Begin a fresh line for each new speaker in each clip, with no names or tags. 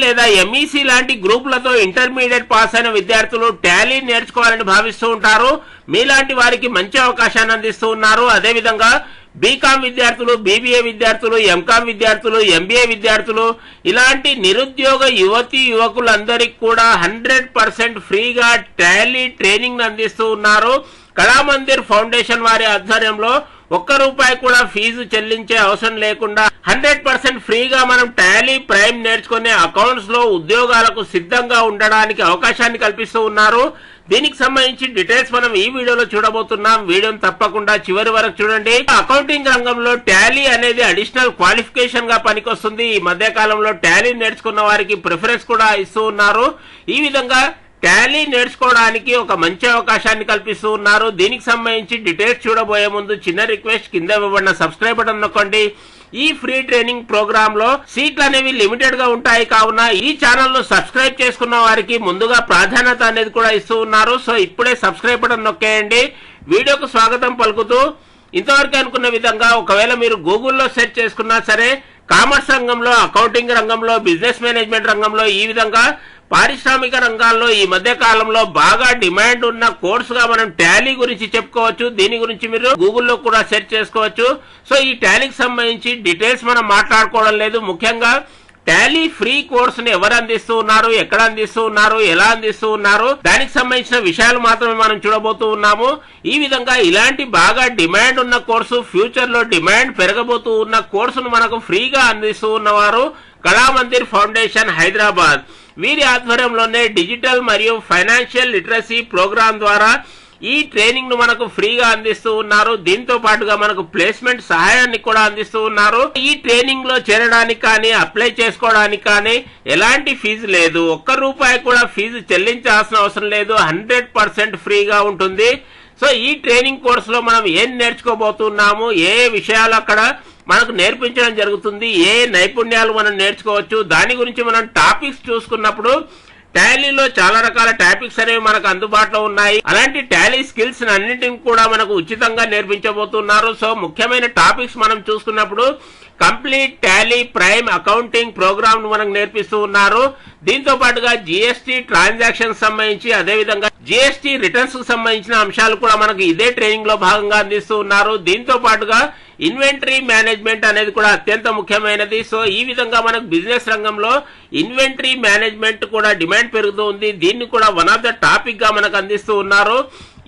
లేదా ఎంఈసి లాంటి గ్రూపులతో intermediate pass అయిన విద్యార్థులు టాలీ నేర్చుకోవాలని భావిస్తూ ఉంటారు. మీలాంటి వారికి మంచి అవకాశాన్ని అందిస్తూ ఉన్నారు. అదేవిధంగా బీకామ్ విద్యార్థులు, బీబీఏ విద్యార్థులు, ఎంకామ్ విద్యార్థులు, ఎంబీఏ విద్యార్థులు ఇలాంటి నిరుద్యోగ యువతీ యువకులందరికీ కూడా 100% ఫ్రీగా టాలీ ట్రైనింగ్ అందిస్తూ ఉన్నారు. కళామందిర్ ఫౌండేషన్ వారి ఆధ్వర్యంలో ₹1 కూడా ఫీజు చెల్లించే అవసరం లేకుండా 100% ఫ్రీగా మనం టాలీ ప్రైమ్ నేర్చుకునే అకౌంట్స్ లో ఉద్యోగాలకు సిద్ధంగా ఉండడానికి అవకాశాన్ని కల్పిస్తూ ఉన్నారు. దీనికి సంబంధించి డీటెయిల్స్ మనం ఈ వీడియోలో చూడబోతున్నాం. వీడియోని తప్పకుండా చివరి వరకు చూడండి. అకౌంటింగ్ రంగంలో టాలీ అనేది అడిషనల్ క్వాలిఫికేషన్ గా పనికొస్తుంది. ఈ మధ్య కాలంలో టాలీ నేర్చుకున్న వారికి ప్రిఫరెన్స్ కూడా ఇస్తూ ఉన్నారు. ఈ విధంగా టాలీ నేర్చుకోవడానికి ఒక మంచి అవకాశాన్ని కల్పిస్తూ ఉన్నారు. దీనికి సంబంధించి డీటెయిల్స్ చూడబోయే ముందు చిన్న రిక్వెస్ట్, కింద ఇవ్వబడిన సబ్స్క్రైబ్ బటన్ నొక్కండి. ఈ ఫ్రీ ట్రైనింగ్ ప్రోగ్రామ్ లో సీట్లు అనేవి లిమిటెడ్ గా ఉంటాయి కావున ఈ ఛానల్ ను సబ్స్క్రైబ్ చేసుకున్న వారికి ముందుగా ప్రాధాన్యత అనేది కూడా ఇస్తూ ఉన్నారు. సో ఇప్పుడే సబ్స్క్రైబ్ బటన్ నొక్కేయండి. వీడియోకు స్వాగతం పలుకుతూ ఇంతవరకు అనుకున్న విధంగా ఒకవేళ మీరు గూగుల్లో సెర్చ్ చేసుకున్నా సరే కామర్స్ రంగంలో, అకౌంటింగ్ రంగంలో, బిజినెస్ మేనేజ్మెంట్ రంగంలో ఈ విధంగా పారిశ్రామిక రంగాల్లో ఈ మధ్య కాలంలో బాగా డిమాండ్ ఉన్న కోర్సుగా మనం టాలీ గురించి చెప్పుకోవచ్చు. దీని గురించి మీరు గూగుల్లో కూడా సెర్చ్ చేసుకోవచ్చు. సో ఈ టాలీకి సంబంధించి డీటెయిల్స్ మనం మాట్లాడుకోవడం లేదు. ముఖ్యంగా టాలీ ఫ్రీ కోర్సును ఎవరు అందిస్తూ ఉన్నారు, ఎక్కడ అందిస్తూ ఉన్నారు, ఎలా అందిస్తూ ఉన్నారు, దానికి సంబంధించిన విషయాలు మాత్రమే మనం చూడబోతూ ఉన్నాము. ఈ విధంగా ఇలాంటి బాగా డిమాండ్ ఉన్న కోర్సు, ఫ్యూచర్ లో డిమాండ్ పెరగబోతూ ఉన్న కోర్సును మనకు ఫ్రీగా అందిస్తూ ఉన్నవారు కళామందిర్ ఫౌండేషన్ హైదరాబాద్. వీరి ఆధ్వర్యంలోనే డిజిటల్ మరియు ఫైనాన్షియల్ లిటరసీ ప్రోగ్రాం ద్వారా ఈ ట్రైనింగ్ ను మనకు ఫ్రీగా అందిస్తూ ఉన్నారు. దీంతో పాటుగా మనకు ప్లేస్మెంట్ సహాయాన్ని కూడా అందిస్తూ ఉన్నారు. ఈ ట్రైనింగ్ లో చేరడానికి కానీ, అప్లై చేసుకోవడానికి కానీ ఎలాంటి ఫీజు లేదు. ₹1 కూడా ఫీజు చెల్లించాల్సిన అవసరం లేదు. 100% ఫ్రీగా ఉంటుంది. సో ఈ ట్రైనింగ్ కోర్సులో మనం ఏం నేర్చుకోబోతున్నాము, ఏ విషయాలు అక్కడ మనకు నేర్పించడం జరుగుతుంది, ఏ నైపుణ్యాలు మనం నేర్చుకోవచ్చు, దాని గురించి మనం టాపిక్స్ చూసుకున్నప్పుడు టాలీలో చాలా రకాల టాపిక్స్ అనేవి మనకు అందుబాటులో ఉన్నాయి. అలాంటి టాలీ స్కిల్స్ అన్నింటిని కూడా మనకు ఉచితంగా నేర్పించబోతున్నారు. సో ముఖ్యమైన టాపిక్స్ మనం చూసుకున్నప్పుడు complete Tally Prime accounting programme ను మనకు నేర్పిస్తూ ఉన్నారు. దీంతో పాటుగా జిఎస్టీ ట్రాన్సాక్షన్ సంబంధించి, అదేవిధంగా జిఎస్టీ రిటర్న్స్ కు సంబంధించిన అంశాలు కూడా మనకు ఇదే ట్రైనింగ్ లో భాగంగా అందిస్తూ ఉన్నారు. దీంతో పాటుగా ఇన్వెంటరీ మేనేజ్మెంట్ అనేది కూడా అత్యంత ముఖ్యమైనది. సో ఈ విధంగా మనకు బిజినెస్ రంగంలో ఇన్వెంటరీ మేనేజ్మెంట్ కూడా డిమాండ్ పెరుగుతూ ఉంది. దీన్ని కూడా వన్ ఆఫ్ ద టాపిక్ గా మనకు అందిస్తూ ఉన్నారు.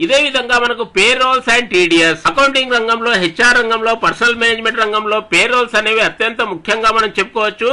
ఇదే విధంగా మనకు payrolls and TDS, accounting రంగంలో, హెచ్ఆర్ రంగంలో, పర్సనల్ మేనేజ్మెంట్ రంగంలో పే రోల్స్ అనేవి అత్యంత ముఖ్యంగా మనం చెప్పుకోవచ్చు.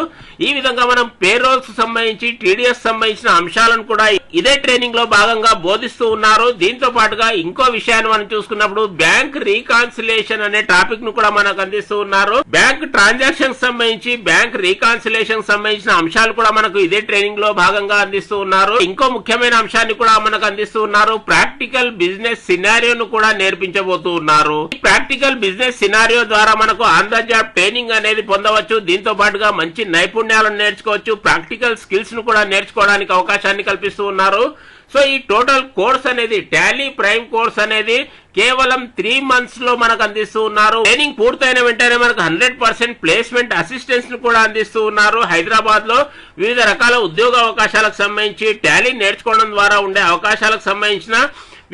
ఈ విధంగా మనం పే రోల్స్ సంబంధించి, టీడీఎస్ సంబంధించిన అంశాలను కూడా ఇదే ట్రైనింగ్ లో భాగంగా బోధిస్తూ ఉన్నారు. దీంతో పాటుగా ఇంకో విషయాన్ని మనం చూసుకున్నప్పుడు బ్యాంక్ రీకాన్సిలేషన్ అనే టాపిక్ ను కూడా మనకు అందిస్తూ ఉన్నారు. బ్యాంక్ ట్రాన్సాక్షన్ సంబంధించి, బ్యాంక్ రీకాన్సిలేషన్ సంబంధించిన అంశాలు కూడా మనకు ఇదే ట్రైనింగ్ లో భాగంగా అందిస్తూ ఉన్నారు. ఇంకో ముఖ్యమైన అంశాన్ని కూడా మనకు అందిస్తూ ఉన్నారు. ప్రాక్టికల్ బిజినెస్ సినారియోను కూడా నేర్పించబోతూ ఉన్నారు. ఈ ప్రాక్టికల్ బిజినెస్ సినారియో ద్వారా మనకు ఆన్ ద జాబ్ ట్రైనింగ్ అనేది పొందవచ్చు. దీంతో పాటుగా మంచి నైపుణ్యాలను నేర్చుకోవచ్చు. ప్రాక్టికల్ స్కిల్స్ ను కూడా నేర్చుకోవడానికి అవకాశాన్ని కల్పిస్తూ ఉన్నారు. సో ఈ టోటల్ కోర్స్ అనేది, టాలీ ప్రైమ్ కోర్స్ అనేది కేవలం 3 months లో మనకు అందిస్తూ ఉన్నారు. ట్రైనింగ్ పూర్తయిన వెంటనే మనకు 100% ప్లేస్మెంట్ అసిస్టెన్స్ ను కూడా అందిస్తూ ఉన్నారు. హైదరాబాద్ లో వివిధ రకాల ఉద్యోగ అవకాశాలకు సంబంధించి, టాలీ నేర్చుకోవడం ద్వారా ఉండే అవకాశాలకు సంబంధించిన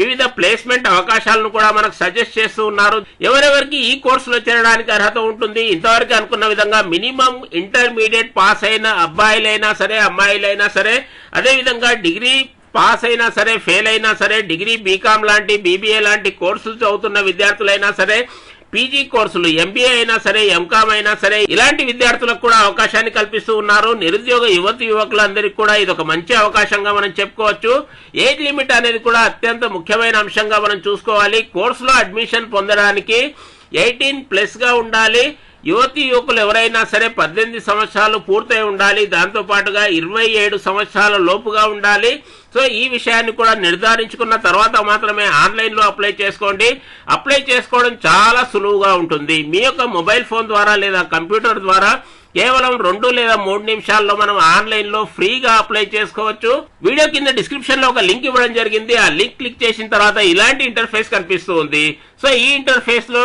వివిధ ప్లేస్మెంట్ అవకాశాలను కూడా మనకు సజెస్ట్ చేస్తూ ఉన్నారు. ఎవరెవరికి ఈ కోర్సులో చేరడానికి అర్హత ఉంటుంది? ఇంతవరకు అనుకున్న విధంగా మినిమం ఇంటర్మీడియట్ పాస్ అయిన అబ్బాయిలైనా సరే, అమ్మాయిలైనా సరే, అదేవిధంగా డిగ్రీ పాస్ అయినా సరే, ఫెయిల్ అయినా సరే, డిగ్రీ బీకామ్ లాంటి, బీబీఏ లాంటి కోర్సులు చదువుతున్న విద్యార్థులైనా సరే, పీజీ కోర్సులు, ఎంబీఏ అయినా సరే, ఎంకామ్ అయినా సరే, ఇలాంటి విద్యార్థులకు కూడా అవకాశాన్ని కల్పిస్తూ ఉన్నారు. నిరుద్యోగ యువతి యువకులందరికీ కూడా ఇది ఒక మంచి అవకాశంగా మనం చెప్పుకోవచ్చు. ఏజ్ లిమిట్ అనేది కూడా అత్యంత ముఖ్యమైన అంశంగా మనం చూసుకోవాలి. కోర్సులో అడ్మిషన్ పొందడానికి 18+ గా ఉండాలి. యువతి యువకులు ఎవరైనా సరే 18 సంవత్సరాలు పూర్తయి ఉండాలి. దాంతో పాటుగా 27 సంవత్సరాల లోపుగా ఉండాలి. సో ఈ విషయాన్ని కూడా నిర్ధారించుకున్న తర్వాత మాత్రమే ఆన్లైన్ లో అప్లై చేసుకోండి. అప్లై చేసుకోవడం చాలా సులువుగా ఉంటుంది. మీ యొక్క మొబైల్ ఫోన్ ద్వారా లేదా కంప్యూటర్ ద్వారా కేవలం 2 లేదా 3 నిమిషాల్లో మనం ఆన్లైన్ లో ఫ్రీగా అప్లై చేసుకోవచ్చు. వీడియో కింద డిస్క్రిప్షన్ లో ఒక లింక్ ఇవ్వడం జరిగింది. ఆ లింక్ క్లిక్ చేసిన తర్వాత ఇలాంటి ఇంటర్ఫేస్ కనిపిస్తూ ఉంది. సో ఈ ఇంటర్ఫేస్ లో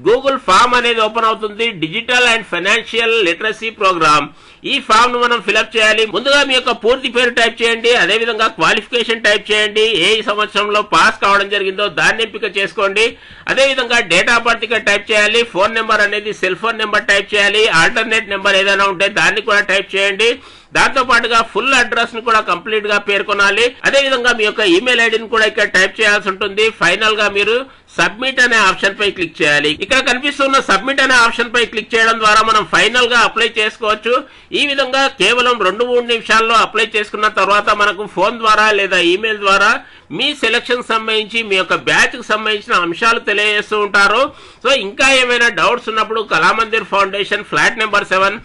గూగుల్ ఫామ్ అనేది ఓపెన్ అవుతుంది. Digital and financial literacy programme. ఈ ఫామ్ ను మనం ఫిలప్ చేయాలి. ముందుగా మీ యొక్క పూర్తి పేరు టైప్ చేయండి. అదేవిధంగా క్వాలిఫికేషన్ టైప్ చేయండి. ఏ సంవత్సరంలో పాస్ కావడం జరిగిందో దాన్ని ఎంపిక చేసుకోండి. అదేవిధంగా డేట్ ఆఫ్ బర్త్ ఇక్కడ టైప్ చేయాలి. ఫోన్ నెంబర్ అనేది సెల్ ఫోన్ నెంబర్ టైప్ చేయాలి. ఆల్టర్నేట్ నెంబర్ ఏదైనా ఉంటే దాన్ని కూడా టైప్ చేయండి. దాంతో పాటుగా ఫుల్ అడ్రస్ ను కూడా కంప్లీట్ గా పేర్కొనాలి. అదేవిధంగా మీ యొక్క ఈమెయిల్ ఐడిని కూడా ఇక్కడ టైప్ చేయాల్సి ఉంటుంది. ఫైనల్ గా మీరు సబ్మిట్ అనే ఆప్షన్ పై క్లిక్ చేయాలి. ఇక్కడ కనిపిస్తున్న సబ్మిట్ అనే ఆప్షన్ పై క్లిక్ చేయడం ద్వారా మనం ఫైనల్ గా అప్లై చేసుకోవచ్చు. ఈ విధంగా కేవలం 2-3 నిమిషాల్లో అప్లై చేసుకున్న తర్వాత మనకు ఫోన్ ద్వారా లేదా ఈమెయిల్ ద్వారా మీ సెలక్షన్ సంబంధించి మీ యొక్క బ్యాచ్ కు సంబంధించిన అంశాలు తెలియజేస్తూ ఉంటారు. సో ఇంకా ఏమైనా డౌట్స్ ఉన్నప్పుడు Kalamandir foundation flat number 7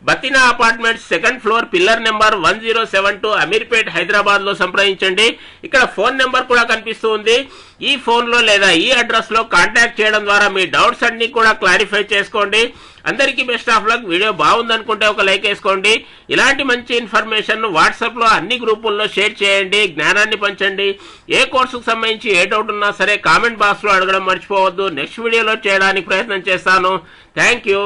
బతినా apartments 2nd floor pillar number 1072 Ameerpet Hyderabad లో సంప్రదించండి. ఇక్కడ ఫోన్ నెంబర్ కూడా కనిపిస్తూ ఉంది. ఈ ఫోన్ లో లేదా ఈ అడ్రస్ లో కాంటాక్ట్ చేయడం ద్వారా మీ డౌట్స్ అన్ని కూడా క్లారిఫై చేసుకోండి. అందరికీ బెస్ట్ ఆఫ్ లక్. వీడియో బాగుందనుకుంటే ఒక లైక్ వేసుకోండి. ఇలాంటి మంచి ఇన్ఫర్మేషన్ వాట్సాప్ లో అన్ని గ్రూపుల్లో షేర్ చేయండి. జ్ఞానాన్ని పంచండి. ఏ కోర్సుకు సంబంధించి ఏ డౌట్ ఉన్నా సరే కామెంట్ బాక్స్ లో అడగడం మర్చిపోవద్దు. నెక్స్ట్ వీడియోలో చేయడానికి ప్రయత్నం చేస్తాను. Thank you.